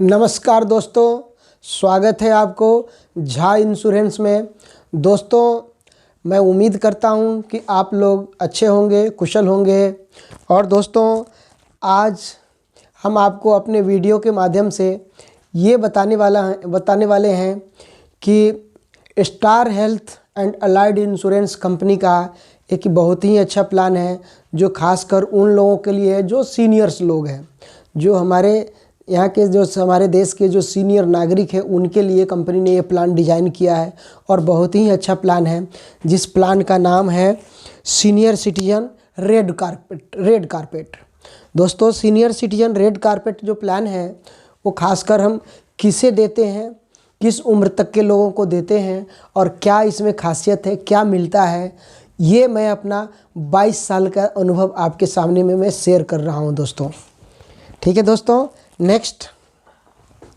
नमस्कार दोस्तों, स्वागत है आपको झा इंश्योरेंस में। दोस्तों, मैं उम्मीद करता हूं कि आप लोग अच्छे होंगे, कुशल होंगे। और दोस्तों, आज हम आपको अपने वीडियो के माध्यम से ये बताने वाले हैं कि star health and allied insurance company का एक बहुत ही अच्छा प्लान है, जो खासकर उन लोगों के लिए है जो सीनियर्स लोग हैं, जो हमारे यहाँ के जो हमारे देश के जो सीनियर नागरिक हैं, उनके लिए कंपनी ने ये प्लान डिज़ाइन किया है और बहुत ही अच्छा प्लान है, जिस प्लान का नाम है सीनियर सिटीजन रेड कारपेट। दोस्तों, सीनियर सिटीजन रेड कारपेट जो प्लान है वो खासकर हम किसे देते हैं, किस उम्र तक के लोगों को देते हैं और क्या इसमें खासियत है, क्या मिलता है, ये मैं अपना 22 साल का अनुभव आपके सामने में मैं शेयर कर रहा हूँ दोस्तों। ठीक है दोस्तों, नेक्स्ट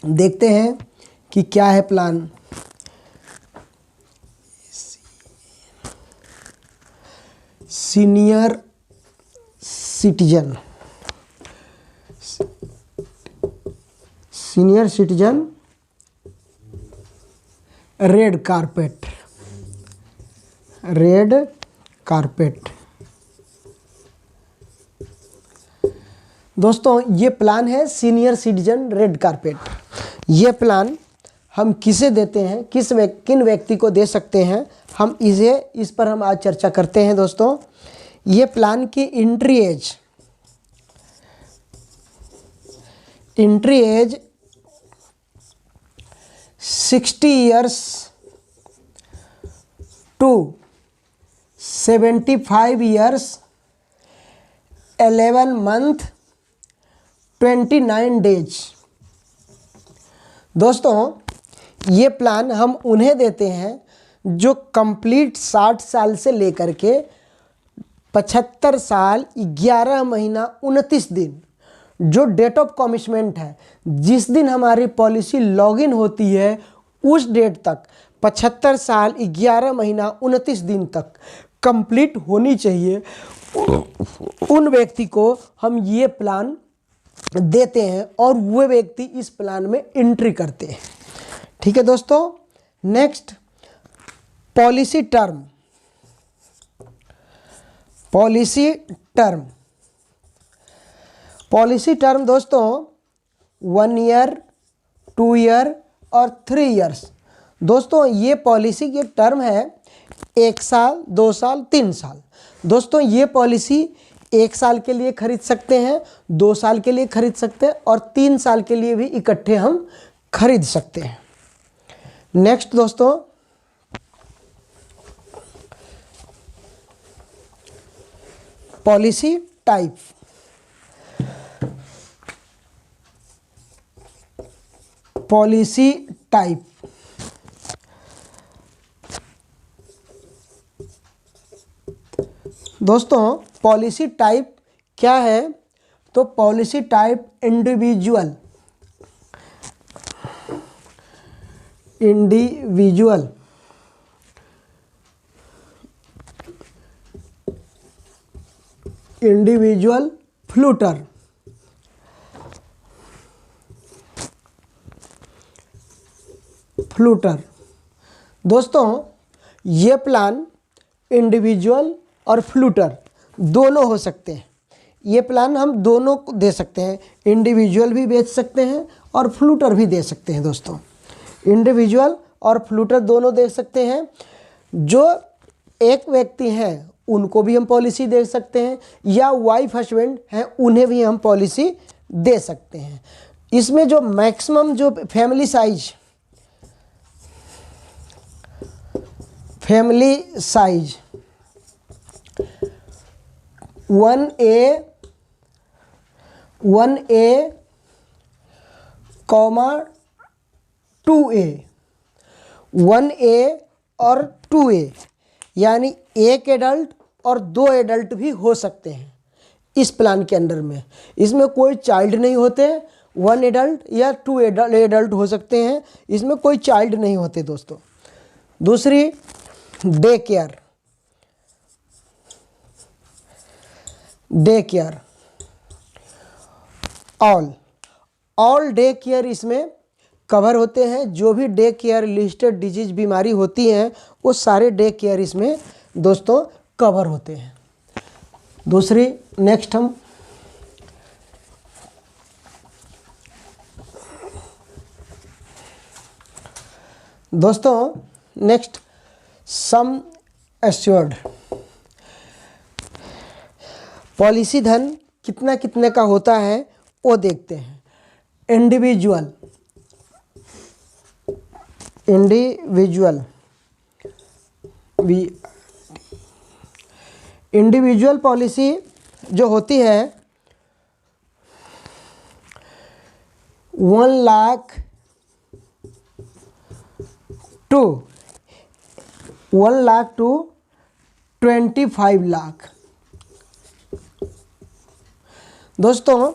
देखते हैं कि क्या है plan. Senior citizen red carpet. दोस्तों, ये प्लान है सीनियर सिटीजन रेड कारपेट। ये प्लान हम किसे देते हैं, किन व्यक्ति को दे सकते हैं, इस पर हम आज चर्चा करते हैं दोस्तों। ये प्लान की entry age 60 years to 75 years 11 month 29 days. दोस्तों, ये प्लान हम उन्हें देते हैं जो कंप्लीट 60 साल से लेकर के 75 साल 11 महीना 29 दिन, जो डेट ऑफ कमिटमेंट है, जिस दिन हमारी पॉलिसी लॉगिन होती है उस डेट तक 75 साल 11 महीना 29 दिन तक कंप्लीट होनी चाहिए। उन व्यक्ति को हम ये प्लान देते हैं और वो व्यक्ति इस प्लान में एंट्री करते हैं। ठीक है दोस्तों, नेक्स्ट पॉलिसी टर्म दोस्तों 1 ईयर, 2 ईयर और 3 ईयर्स। दोस्तों, ये पॉलिसी की टर्म है 1 साल, 2 साल, 3 साल। दोस्तों, ये पॉलिसी 1 साल के लिए खरीद सकते हैं, 2 साल के लिए खरीद सकते हैं और 3 साल के लिए भी इकट्ठे हम खरीद सकते हैं। नेक्स्ट दोस्तों, पॉलिसी टाइप। दोस्तों, पॉलिसी टाइप क्या है? तो पॉलिसी टाइप इंडिविजुअल फ्लूटर। दोस्तों, ये प्लान इंडिविजुअल और फ्लूटर दोनों हो सकते हैं। ये प्लान हम दोनों को दे सकते हैं, इंडिविजुअल भी बेच सकते हैं और फ्लूटर भी दे सकते हैं। दोस्तों, इंडिविजुअल और फ्लूटर दोनों दे सकते हैं। जो एक व्यक्ति हैं उनको भी हम पॉलिसी दे सकते हैं, या वाइफ हस्बैंड हैं उन्हें भी हम पॉलिसी दे सकते हैं। इसमें जो मैक्सिमम जो family size 1A, 2A, 1A और 2A, यानी एक एडल्ट और 2 एडल्ट भी हो सकते हैं इस प्लान के अंडर में। इसमें कोई चाइल्ड नहीं होते, 1 एडल्ट या 2 एडल्ट हो सकते हैं, इसमें कोई चाइल्ड नहीं होते दोस्तों। दूसरी, day care all all day care इसमें कवर होते हैं। जो भी डे केयर लिस्टेड डिजीज बीमारी होती हैं वो सारे डे केयर इसमें दोस्तों कवर होते हैं। दूसरी नेक्स्ट हम दोस्तों नेक्स्ट सम एश्योर्ड, पॉलिसी धन कितना कितने का होता है वो देखते हैं। इंडिविजुअल इंडिविजुअल पॉलिसी जो होती है 1 लाख टू 25 लाख। दोस्तों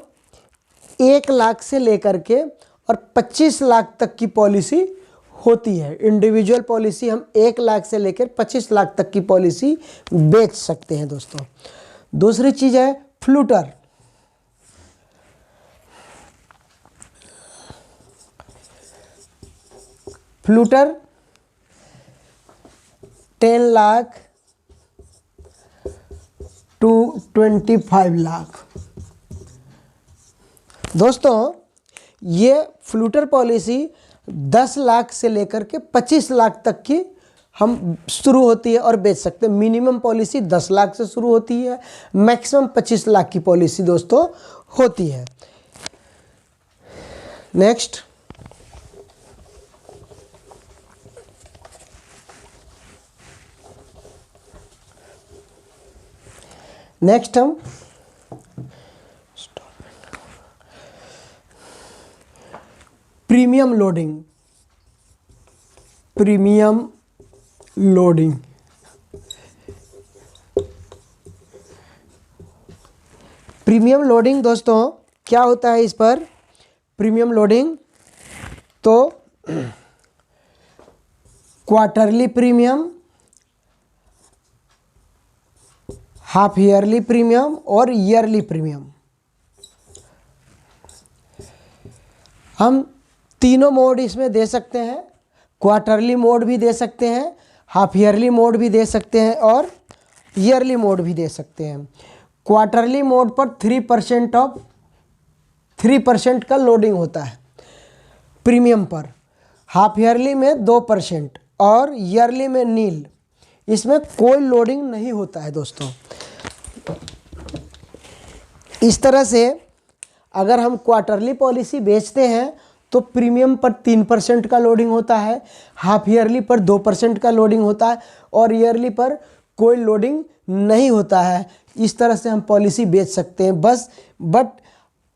1 लाख से लेकर के और 25 लाख तक की पॉलिसी होती है। इंडिविजुअल पॉलिसी हम 1 लाख से लेकर 25 लाख तक की पॉलिसी बेच सकते हैं दोस्तों। दूसरी चीज़ है floater. Floater 10 lakh to 25 lakh. दोस्तों ये फ्लूटर पॉलिसी 10 लाख से लेकर के 25 लाख तक की हम शुरू होती है और बेच सकते हैं। मिनिमम पॉलिसी 10 लाख से शुरू होती है, मैक्सिमम 25 लाख की पॉलिसी दोस्तों होती है। नेक्स्ट हम प्रीमियम लोडिंग। प्रीमियम लोडिंग दोस्तों क्या होता है इस पर? प्रीमियम लोडिंग तो quarterly premium, half yearly premium और ईयरली प्रीमियम, हम तीनों मोड इसमें दे सकते हैं। क्वार्टरली मोड भी दे सकते हैं, हाफ ईयरली मोड भी दे सकते हैं और ईयरली मोड भी दे सकते हैं। क्वार्टरली मोड पर 3% का लोडिंग होता है प्रीमियम पर, हाफ ईयरली में 2% और ईयरली में नील। इसमें कोई लोडिंग नहीं होता है दोस्तों। इस तरह से अगर हम क्वार्टरली पॉलिसी बेचते हैं तो प्रीमियम पर 3% का लोडिंग होता है, हाफ ईयरली पर 2% का लोडिंग होता है और ईयरली पर कोई लोडिंग नहीं होता है। इस तरह से हम पॉलिसी बेच सकते हैं बस। बट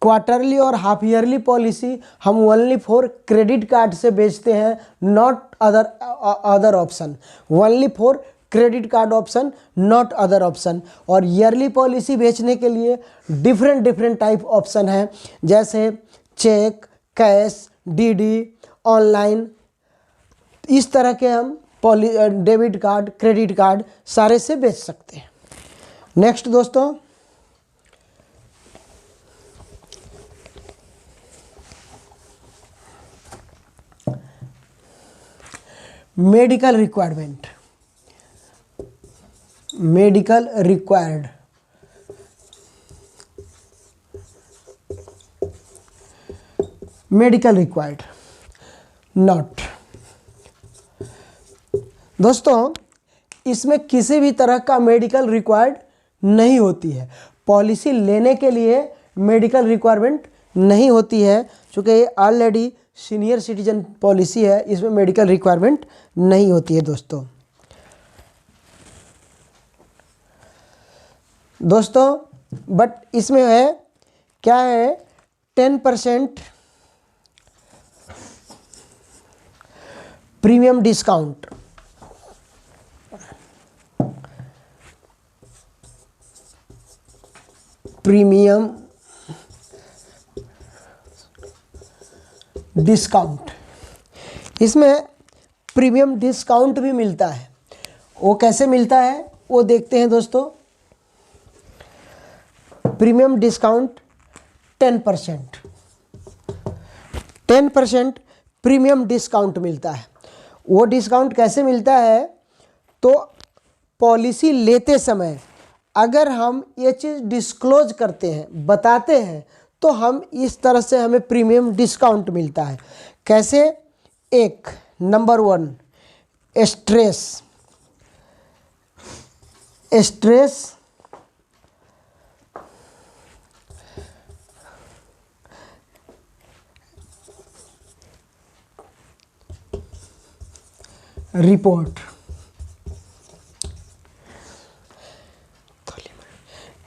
क्वार्टरली और हाफ ईयरली पॉलिसी हम ओनली फॉर क्रेडिट कार्ड से बेचते हैं, not other option, only for credit card option, not other option. और ईयरली पॉलिसी बेचने के लिए डिफरेंट टाइप ऑप्शन हैं, जैसे चेक, कैश, डीडी, ऑनलाइन। इस तरह के हम डेबिट कार्ड, क्रेडिट कार्ड सारे से बेच सकते हैं। नेक्स्ट दोस्तों medical requirement. Medical required, medical required not. दोस्तों इसमें किसी भी तरह का मेडिकल रिक्वायर्ड नहीं होती है। पॉलिसी लेने के लिए मेडिकल रिक्वायरमेंट नहीं होती है, चूँकि ये ऑलरेडी सीनियर सिटीजन पॉलिसी है, इसमें मेडिकल रिक्वायरमेंट नहीं होती है दोस्तों। बट इसमें है क्या है, 10% प्रीमियम डिस्काउंट। प्रीमियम डिस्काउंट, इसमें प्रीमियम डिस्काउंट भी मिलता है। वो कैसे मिलता है वो देखते हैं दोस्तों। Premium discount 10%। 10% प्रीमियम डिस्काउंट मिलता है। वो डिस्काउंट कैसे मिलता है, तो पॉलिसी लेते समय अगर हम ये चीज़ डिस्क्लोज करते हैं, बताते हैं, तो हम इस तरह से हमें प्रीमियम डिस्काउंट मिलता है। कैसे? एक number 1 stress report.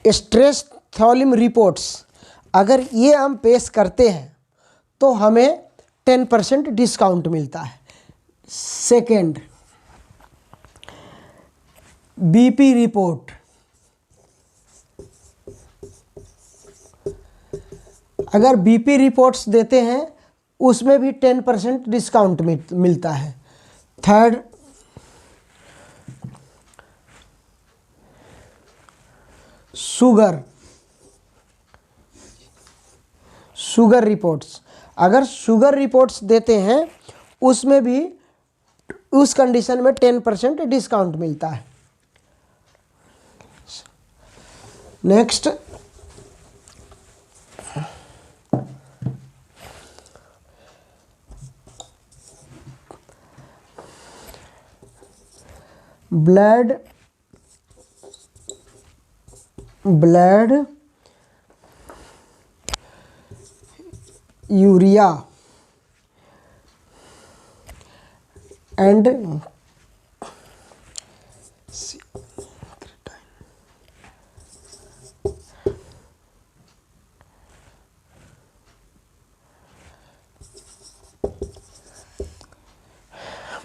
Stress thallium reports अगर ये हम पेश करते हैं तो हमें 10% डिस्काउंट मिलता है। Second, BP report. अगर बीपी रिपोर्ट्स देते हैं उसमें भी 10% डिस्काउंट मिलता है। Third, sugar reports. अगर शुगर रिपोर्ट्स देते हैं उसमें भी उस कंडीशन में 10% डिस्काउंट मिलता है। Next, blood urea and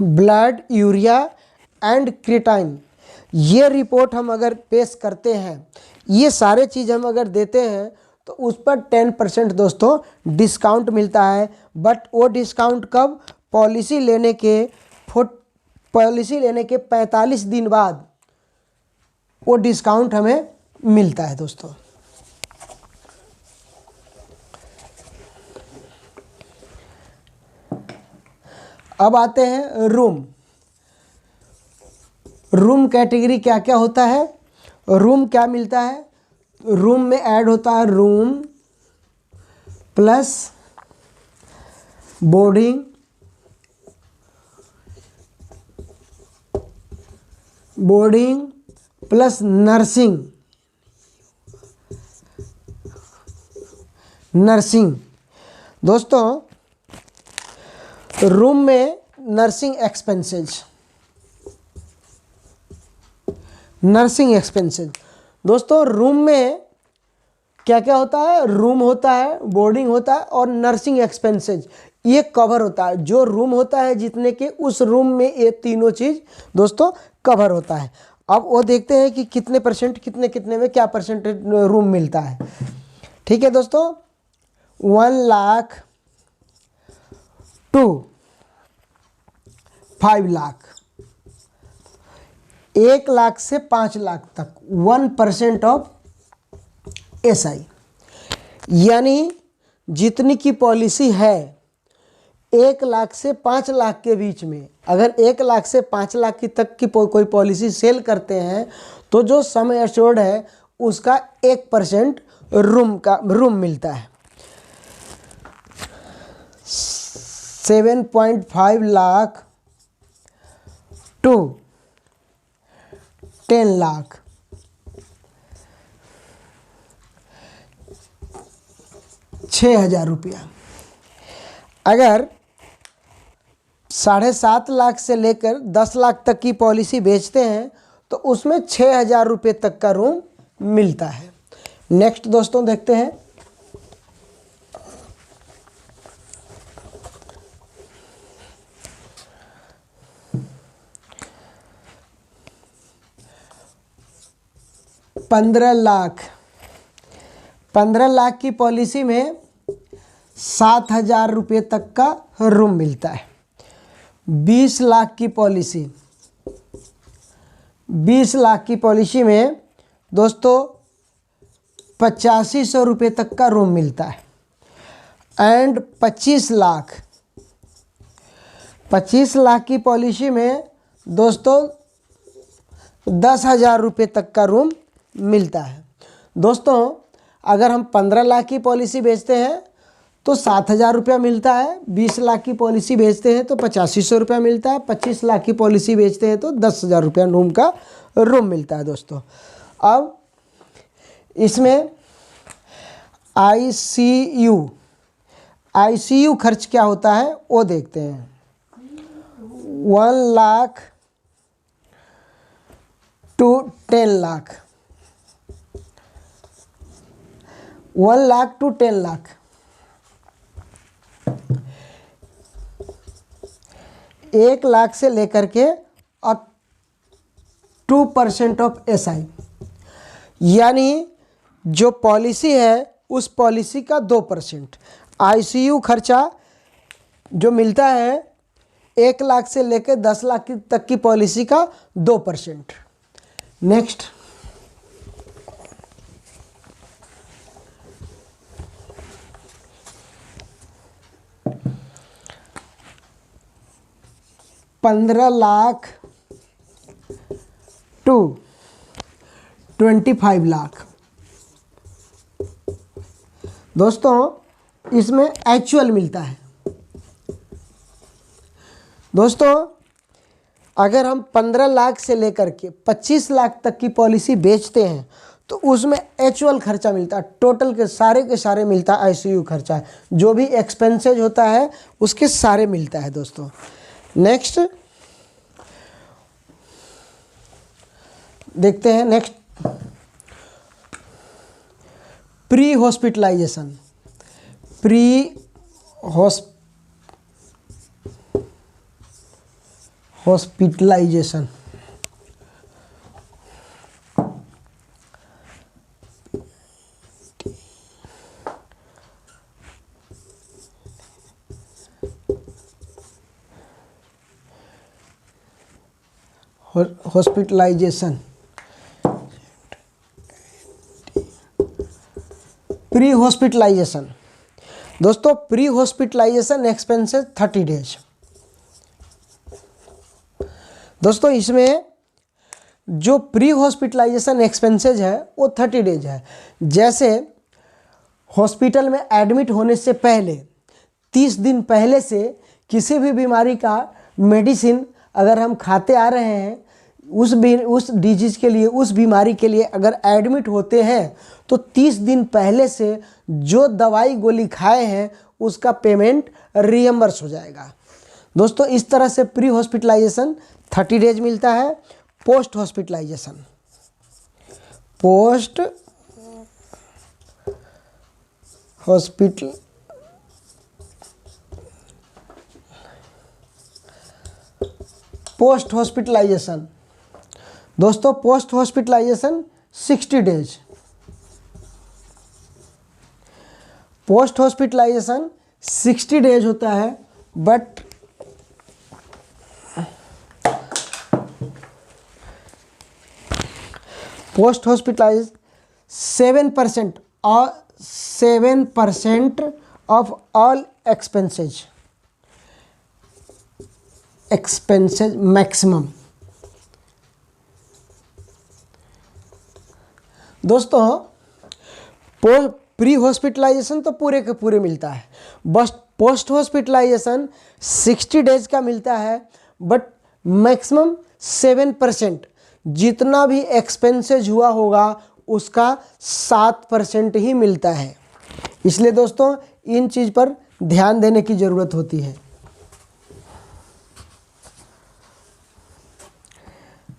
blood urea and creatinine, ये रिपोर्ट हम अगर पेश करते हैं, ये सारे चीज़ हम अगर देते हैं तो उस पर 10% दोस्तों डिस्काउंट मिलता है। बट वो डिस्काउंट कब? पॉलिसी लेने के 45 दिन बाद वो डिस्काउंट हमें मिलता है दोस्तों। अब आते हैं रूम कैटेगरी क्या क्या होता है। रूम क्या मिलता है? रूम में ऐड होता है room plus boarding, plus nursing. दोस्तों, रूम में नर्सिंग एक्सपेंसेस दोस्तों, रूम में क्या क्या होता है? रूम होता है, बोर्डिंग होता है और नर्सिंग एक्सपेंसेस, ये कवर होता है। जो रूम होता है जितने के, उस रूम में ये तीनों चीज़ दोस्तों कवर होता है। अब वो देखते हैं कि कितने परसेंट, कितने में क्या परसेंटेज रूम मिलता है। ठीक है दोस्तों, 1 लाख टू 5 लाख, 1 लाख से 5 लाख तक 1% ऑफ SI, यानी जितनी की पॉलिसी है 1 लाख से 5 लाख के बीच में, अगर 1 लाख से 5 लाख की तक की कोई पॉलिसी सेल करते हैं तो जो सम एश्योर्ड है उसका 1% रूम मिलता है। 7.5 लाख टू 10 लाख, 6,000 रुपया। अगर 7.5 लाख से लेकर 10 लाख तक की पॉलिसी बेचते हैं तो उसमें 6,000 रुपये तक का रूम मिलता है। नेक्स्ट दोस्तों देखते हैं, पंद्रह लाख की पॉलिसी में 7,000 रुपये तक का रूम मिलता है। 20 लाख की पॉलिसी में दोस्तों 8500 रुपये तक का रूम मिलता है। एंड 25 लाख, 25 लाख की पॉलिसी में दोस्तों 10,000 रुपये तक का रूम मिलता है। दोस्तों अगर हम 15 लाख की पॉलिसी बेचते हैं तो 7,000 रुपया मिलता है, 20 लाख की पॉलिसी बेचते हैं तो 8500 रुपया मिलता है, 25 लाख की पॉलिसी बेचते हैं तो 10,000 रुपया रूम का रूम मिलता है। दोस्तों अब इसमें आईसीयू खर्च क्या होता है वो देखते हैं। 1 लाख टू 10 लाख, 1 लाख टू 10 लाख, 1 लाख से लेकर के और 2% ऑफ SI, यानी जो पॉलिसी है उस पॉलिसी का 2%। आईसीयू खर्चा जो मिलता है 1 लाख से लेकर 10 लाख तक की पॉलिसी का 2%। Next, $15 lakh to 25 lakh. दोस्तों इसमें एक्चुअल मिलता है। दोस्तों अगर हम 15 लाख से लेकर के 25 लाख तक की पॉलिसी बेचते हैं तो उसमें एक्चुअल खर्चा मिलता है, टोटल के सारे मिलता है। आईसीयू खर्चा जो भी एक्सपेंसेज होता है उसके सारे मिलता है। दोस्तों नेक्स्ट देखते हैं। Next, pre hospitalization. Hospitalization hospitalization pre hospitalization. दोस्तों प्री हॉस्पिटलाइजेशन एक्सपेंसेस 30 डेज। दोस्तों इसमें जो प्री हॉस्पिटलाइजेशन एक्सपेंसेज है वो 30 डेज है। जैसे हॉस्पिटल में एडमिट होने से पहले 30 दिन पहले से किसी भी बीमारी का मेडिसिन अगर हम खाते आ रहे हैं, उस डिजीज़ के लिए, उस बीमारी के लिए अगर एडमिट होते हैं तो 30 दिन पहले से जो दवाई गोली खाए हैं उसका पेमेंट रियम्बर्स हो जाएगा। दोस्तों इस तरह से प्री हॉस्पिटलाइजेशन 30 डेज मिलता है। Post hospitalization, post hospitalization. दोस्तों post hospitalization 60 days. Post hospitalization 60 days होता है, बट पोस्ट हॉस्पिटलाइज 7% और 7% ऑफ ऑल एक्सपेंसेज मैक्सिमम। दोस्तों प्री हॉस्पिटलाइजेशन तो पूरे के पूरे मिलता है, बस पोस्ट हॉस्पिटलाइजेशन 60 डेज का मिलता है, बट मैक्सिमम 7%। जितना भी एक्सपेंसेज हुआ होगा उसका 7% ही मिलता है। इसलिए दोस्तों इन चीज़ पर ध्यान देने की ज़रूरत होती है।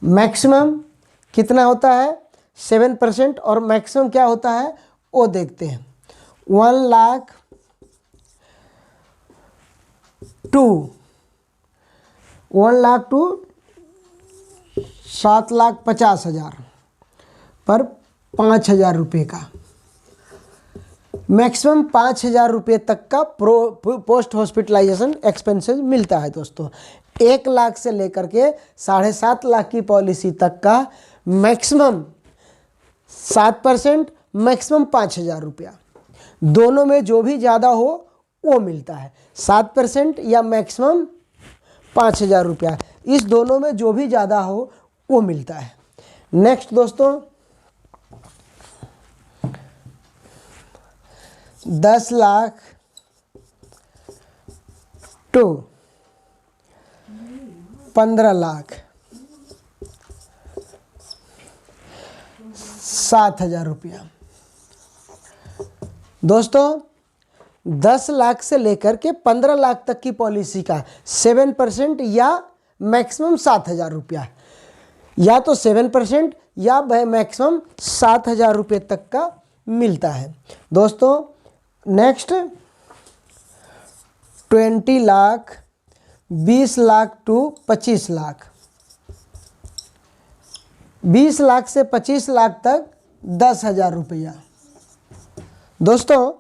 मैक्सिमम कितना होता है 7%, और मैक्सिमम क्या होता है वो देखते हैं। 1 लाख टू 7,50,000 पर 5,000 रुपये का, मैक्सिमम 5,000 रुपये तक का पोस्ट हॉस्पिटलाइजेशन एक्सपेंसेस मिलता है। दोस्तों 1 लाख से लेकर के 7.5 लाख की पॉलिसी तक का मैक्सिमम 7%, मैक्सिमम 5,000 रुपया। दोनों में जो भी ज़्यादा हो वो मिलता है। 7% या मैक्सिमम 5,000 रुपया, इस दोनों में जो भी ज़्यादा हो वो मिलता है। नेक्स्ट दोस्तों, 10 लाख टू 15 लाख 7,000 रुपया। दोस्तों 10 लाख से लेकर के 15 लाख तक की पॉलिसी का 7% या मैक्सिमम 7,000 रुपया, या तो 7% या मैक्सिमम 7,000 रुपये तक का मिलता है। दोस्तों नेक्स्ट 20 लाख 20 लाख टू 25 लाख, 20 लाख से 25 लाख तक 10,000 रुपया। दोस्तों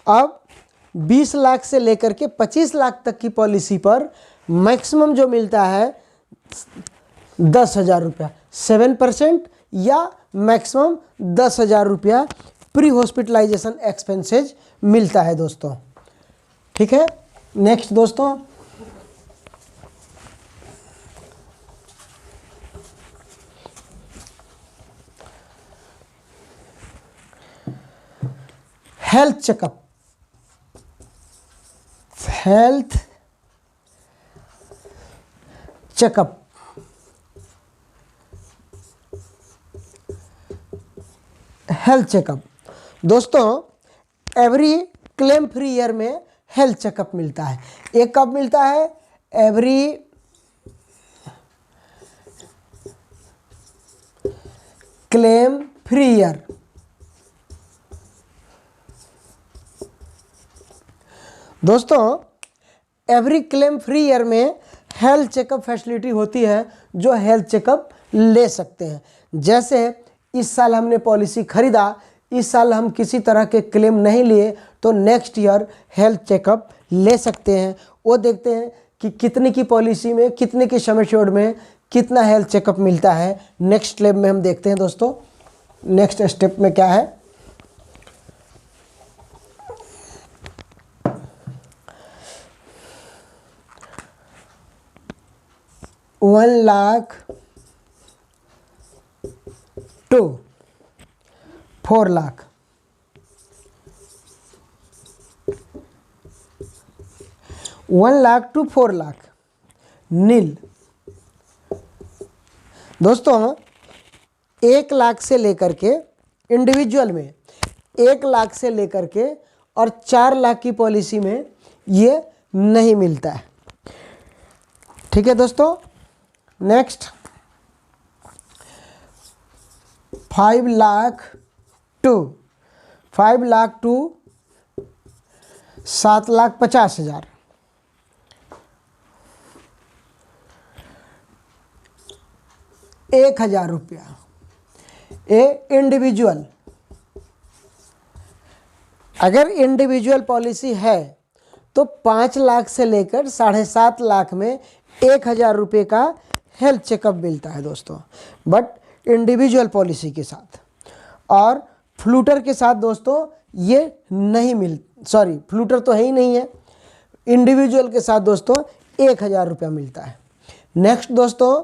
अब 20 लाख से लेकर के 25 लाख तक की पॉलिसी पर मैक्सिमम जो मिलता है 10,000 रुपया, 7% या मैक्सिमम 10,000 रुपया प्री हॉस्पिटलाइजेशन एक्सपेंसेज मिलता है दोस्तों। ठीक है। नेक्स्ट दोस्तों, health checkup, health checkup. Health checkup दोस्तों एवरी क्लेम फ्री ईयर में हेल्थ चेकअप मिलता है। एक कब मिलता है? Every claim free year. दोस्तों एवरी क्लेम फ्री ईयर में हेल्थ चेकअप फैसिलिटी होती है जो हेल्थ चेकअप ले सकते हैं। जैसे इस साल हमने पॉलिसी खरीदा, इस साल हम किसी तरह के क्लेम नहीं लिए तो नेक्स्ट ईयर हेल्थ चेकअप ले सकते हैं। वो देखते हैं कि कितने की पॉलिसी में, कितने की सम एश्योर्ड में कितना हेल्थ चेकअप मिलता है। नेक्स्ट स्टेप में हम देखते हैं दोस्तों, नेक्स्ट स्टेप में क्या है। One lakh to 4 lakh, 1 lakh to 4 lakh नील। दोस्तों 1 लाख से लेकर के इंडिविजुअल में 1 लाख से लेकर के और 4 लाख की पॉलिसी में ये नहीं मिलता है। ठीक है दोस्तों। नेक्स्ट 5 लाख टू 7,50,000, 1,000 रुपया ए इंडिविजुअल। अगर इंडिविजुअल पॉलिसी है तो 5 लाख से लेकर 7.5 लाख में 1,000 रुपये का हेल्थ चेकअप मिलता है दोस्तों, बट इंडिविजुअल पॉलिसी के साथ। और फ्लूटर के साथ दोस्तों ये नहीं सॉरी फ्लूटर तो है ही नहीं है, इंडिविजुअल के साथ दोस्तों 1,000 रुपया मिलता है। नेक्स्ट दोस्तों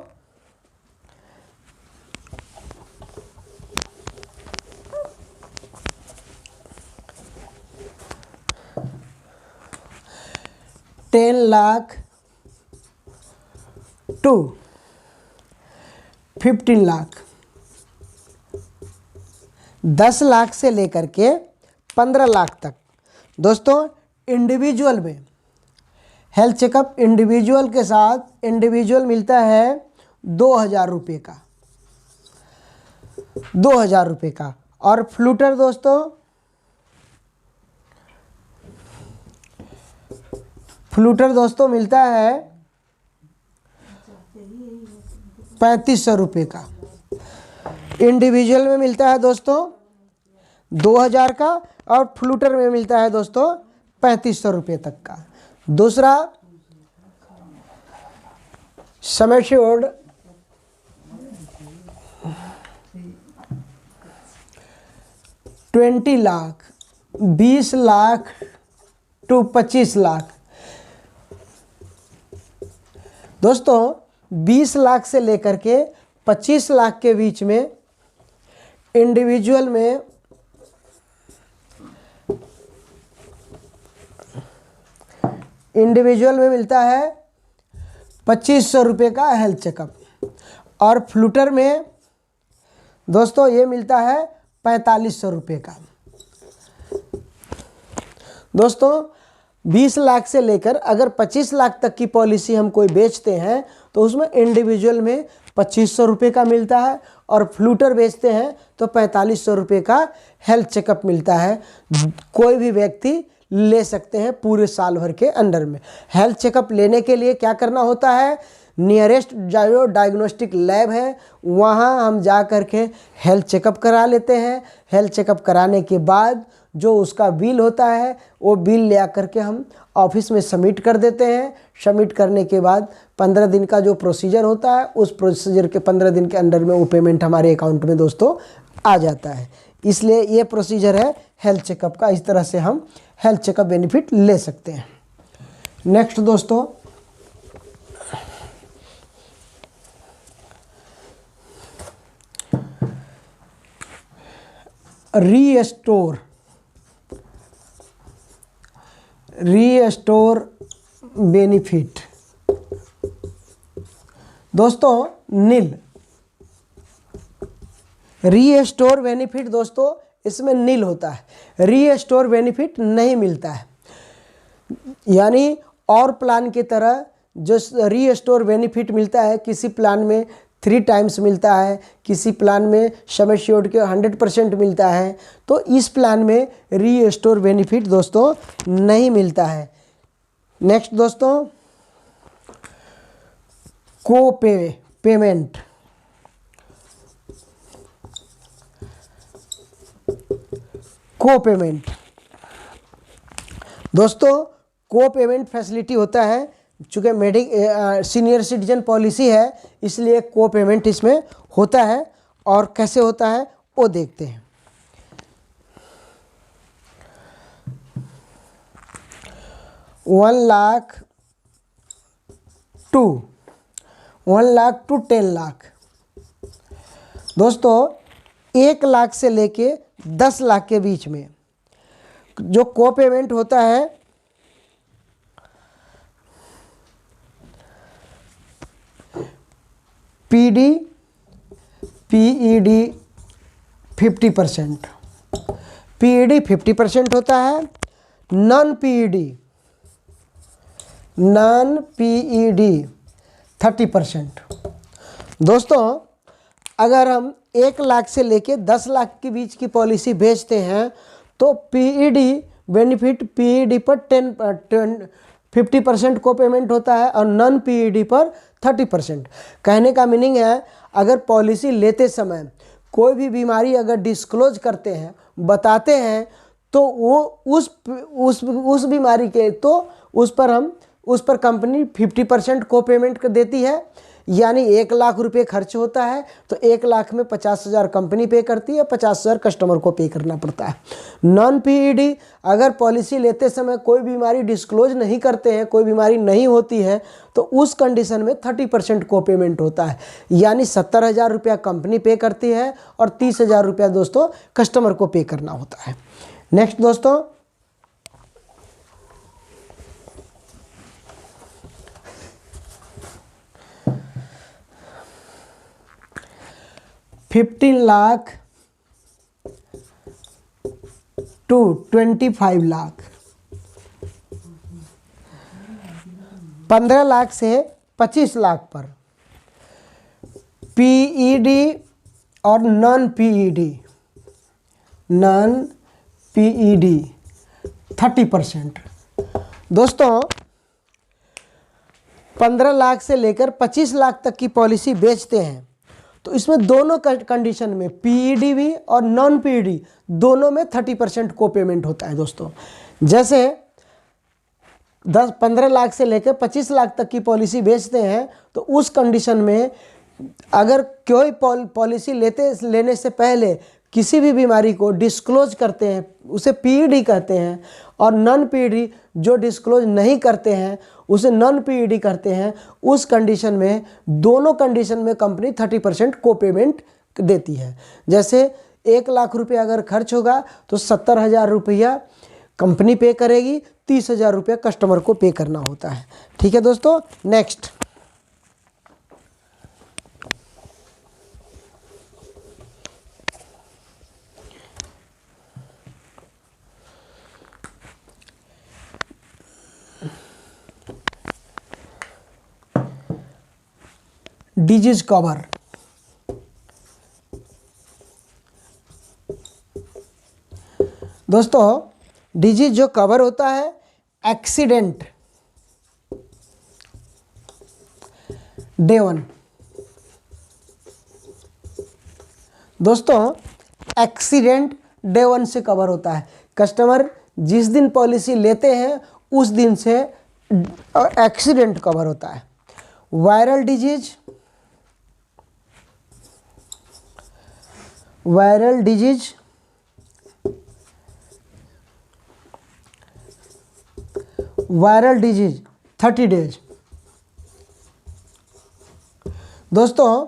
$10 लाख टू 15 लाख, 10 लाख से लेकर के 15 लाख तक दोस्तों इंडिविजुअल में हेल्थ चेकअप। इंडिविजुअल के साथ इंडिविजुअल मिलता है 2,000 रुपये का, 2,000 रुपये का। और फ्लूटर दोस्तों मिलता है 3,500 रुपये का। इंडिविजुअल में मिलता है दोस्तों 2,000 का और फ्लूटर में मिलता है दोस्तों 3,500 रुपये तक का। दूसरा sum assured $20 lakh, 20 lakh to 25 lakh. दोस्तों 20 लाख से लेकर के 25 लाख के बीच में इंडिविजुअल में मिलता है 2500 रुपये का हेल्थ चेकअप, और फ्लूटर में दोस्तों ये मिलता है 4500 रुपये का। दोस्तों 20 लाख से लेकर अगर 25 लाख तक की पॉलिसी हम कोई बेचते हैं तो उसमें इंडिविजुअल में 2500 रुपये का मिलता है, और फ्लूटर बेचते हैं तो 4500 रुपये का हेल्थ चेकअप मिलता है। कोई भी व्यक्ति ले सकते हैं पूरे साल भर के अंडर में। हेल्थ चेकअप लेने के लिए क्या करना होता है, नियरेस्ट जो डायग्नोस्टिक लैब है वहाँ हम जा कर के हेल्थ चेकअप करा लेते हैं। हेल्थ चेकअप कराने के बाद जो उसका बिल होता है वो बिल ले आकर के हम ऑफिस में सबमिट कर देते हैं। सबमिट करने के बाद 15 दिन का जो प्रोसीजर होता है उस प्रोसीजर के 15 दिन के अंडर में वो पेमेंट हमारे अकाउंट में दोस्तों आ जाता है। इसलिए ये प्रोसीजर है हेल्थ चेकअप का। इस तरह से हम हेल्थ चेकअप बेनिफिट ले सकते हैं। नेक्स्ट दोस्तों, रीस्टोर बेनिफिट। दोस्तों नील रीस्टोर बेनिफिट दोस्तों इसमें नील होता है, रीस्टोर बेनिफिट नहीं मिलता है। यानी और प्लान की तरह जो रीस्टोर बेनिफिट मिलता है, किसी प्लान में 3 टाइम्स मिलता है, किसी प्लान में सम एश्योर्ड के 100% मिलता है, तो इस प्लान में रीस्टोर बेनिफिट दोस्तों नहीं मिलता है। नेक्स्ट दोस्तों, पेमेंट। दोस्तों पेमेंट फैसिलिटी होता है, चूँकि सीनियर सिटीजन पॉलिसी है इसलिए पेमेंट इसमें होता है। और कैसे होता है वो देखते हैं। $1 लाख टू 10 लाख। दोस्तों 1 लाख से लेके 10 लाख के बीच में जो पेमेंट होता है पीईडी 50%, पीईडी 50% होता है। Non PED 30%। दोस्तों अगर हम 1 लाख से लेके 10 लाख के बीच की पॉलिसी बेचते हैं तो पीईडी बेनिफिट पीईडी पर 50% को पेमेंट होता है और नॉन पीईडी पर 30%। कहने का मीनिंग है, अगर पॉलिसी लेते समय कोई भी बीमारी अगर डिस्क्लोज करते हैं, बताते हैं, तो वो उस बीमारी के तो उस पर कंपनी 50% को पेमेंट देती है। यानी 1 लाख रुपए खर्च होता है तो 1 लाख में 50,000 कंपनी पे करती है, 50,000 कस्टमर को पे करना पड़ता है। नॉन पीईडी अगर पॉलिसी लेते समय कोई बीमारी डिस्क्लोज नहीं करते हैं, कोई बीमारी नहीं होती है, तो उस कंडीशन में 30% को पेमेंट होता है। यानी 70,000 रुपया कंपनी पे करती है और 30,000 रुपया दोस्तों कस्टमर को पे करना होता है। नेक्स्ट दोस्तों, $15 लाख टू 25 लाख। 15 लाख से 25 लाख पर पीईडी और नॉन पीईडी 30%। दोस्तों 15 लाख से लेकर 25 लाख तक की पॉलिसी बेचते हैं तो इसमें दोनों कंडीशन में पीईडी भी और नॉन पीईडी दोनों में 30% को पेमेंट होता है। दोस्तों जैसे 15 लाख से लेकर 25 लाख तक की पॉलिसी बेचते हैं तो उस कंडीशन में अगर कोई पॉलिसी लेने से पहले किसी भी बीमारी को डिस्क्लोज करते हैं उसे पीईडी कहते हैं, और नॉन पीईडी जो डिस्क्लोज नहीं करते हैं उसे नॉन पीईडी कहते हैं। उस कंडीशन में, दोनों कंडीशन में कंपनी 30% को पेमेंट देती है। जैसे 1,00,000 रुपया अगर खर्च होगा तो 70,000 रुपया कंपनी पे करेगी, 30,000 रुपया कस्टमर को पे करना होता है। ठीक है दोस्तों, नेक्स्ट डिजीज कवर। दोस्तों डिजीज जो कवर होता है, एक्सीडेंट डे 1। दोस्तों एक्सीडेंट डे 1 से कवर होता है। कस्टमर जिस दिन पॉलिसी लेते हैं उस दिन से एक्सीडेंट कवर होता है। Viral disease, viral disease, viral disease 30 days. दोस्तों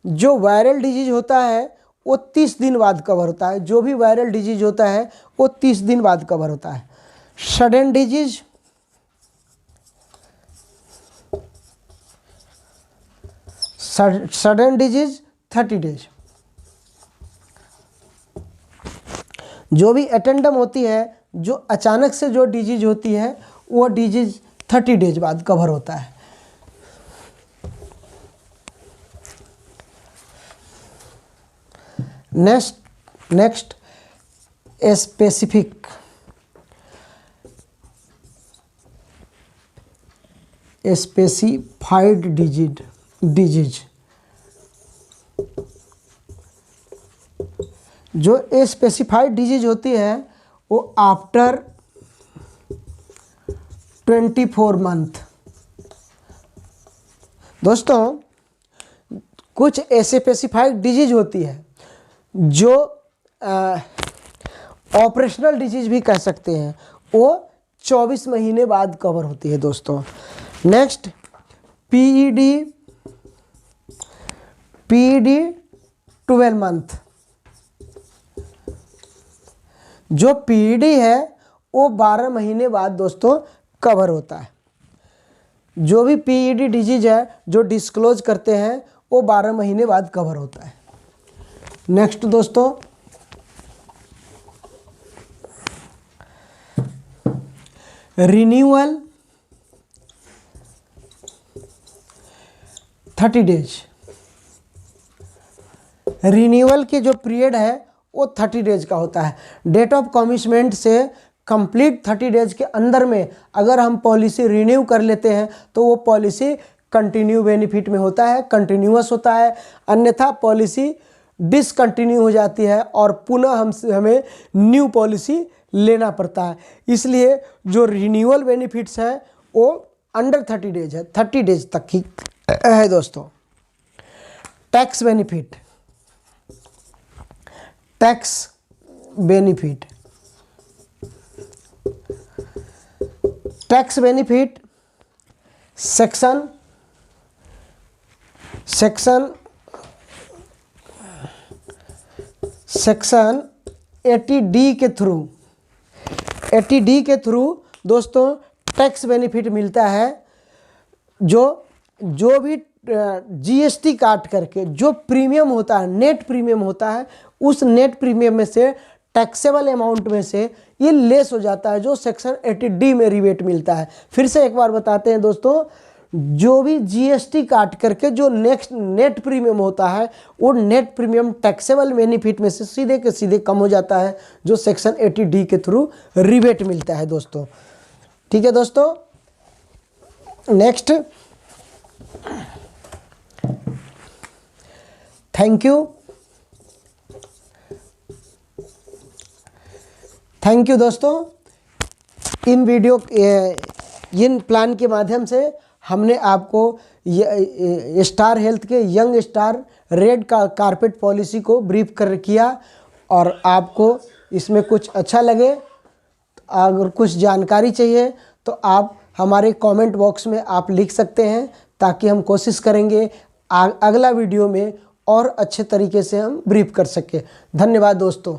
जो वायरल डिजीज होता है वो 30 दिन बाद कवर होता है। जो भी वायरल डिजीज होता है वो 30 दिन बाद कवर होता है। Sudden disease, sudden disease 30 days. जो भी अटेंडम होती है, जो अचानक से जो डिजीज होती है, वो डिजीज 30 डेज बाद कवर होता है। Next specific, specified disease. जो स्पेसिफाइड डिजीज होती है वो आफ्टर 24 मंथ। दोस्तों कुछ स्पेसिफाइड डिजीज होती है जो ऑपरेशनल डिजीज भी कह सकते हैं, वो 24 महीने बाद कवर होती है दोस्तों। Next PED 12 month. जो पीईडी है वो 12 महीने बाद दोस्तों कवर होता है। जो भी पीईडी डिजीज है जो डिस्क्लोज करते हैं वो 12 महीने बाद कवर होता है। नेक्स्ट दोस्तों रिन्यूअल 30 डेज। रिन्यूअल की जो पीरियड है वो 30 डेज का होता है। डेट ऑफ कमिटमेंट से कंप्लीट 30 डेज के अंदर में अगर हम पॉलिसी रिन्यू कर लेते हैं तो वो पॉलिसी कंटिन्यू बेनिफिट में होता है, कंटिन्यूअस होता है। अन्यथा पॉलिसी डिसकंटिन्यू हो जाती है और पुनः हमें न्यू पॉलिसी लेना पड़ता है। इसलिए जो रिन्यूअल बेनिफिट्स है वो अंडर 30 डेज है, 30 डेज तक ही है दोस्तों। Tax benefit, tax benefit, tax benefit section 80D के थ्रू, 80D के थ्रू दोस्तों टैक्स बेनिफिट मिलता है। जो भी जीएसटी काट करके जो प्रीमियम होता है, नेट प्रीमियम होता है, उस नेट प्रीमियम में से टैक्सेबल अमाउंट में से ये लेस हो जाता है, जो सेक्शन 80D में रिबेट मिलता है। फिर से एक बार बताते हैं दोस्तों, जो भी जीएसटी काट करके जो नेट प्रीमियम होता है वो नेट प्रीमियम टैक्सेबल बेनिफिट में से सीधे के सीधे कम हो जाता है, जो सेक्शन 80D के थ्रू रिबेट मिलता है दोस्तों। ठीक है दोस्तों, नेक्स्ट थैंक यू दोस्तों। इन प्लान के माध्यम से हमने आपको स्टार हेल्थ के यंग स्टार रेड का कारपेट पॉलिसी को ब्रीफ किया और आपको इसमें कुछ अच्छा लगे, अगर कुछ जानकारी चाहिए तो आप हमारे कमेंट बॉक्स में आप लिख सकते हैं, ताकि हम कोशिश करेंगे अगला वीडियो में और अच्छे तरीके से हम ब्रीफ कर सकें। धन्यवाद दोस्तों।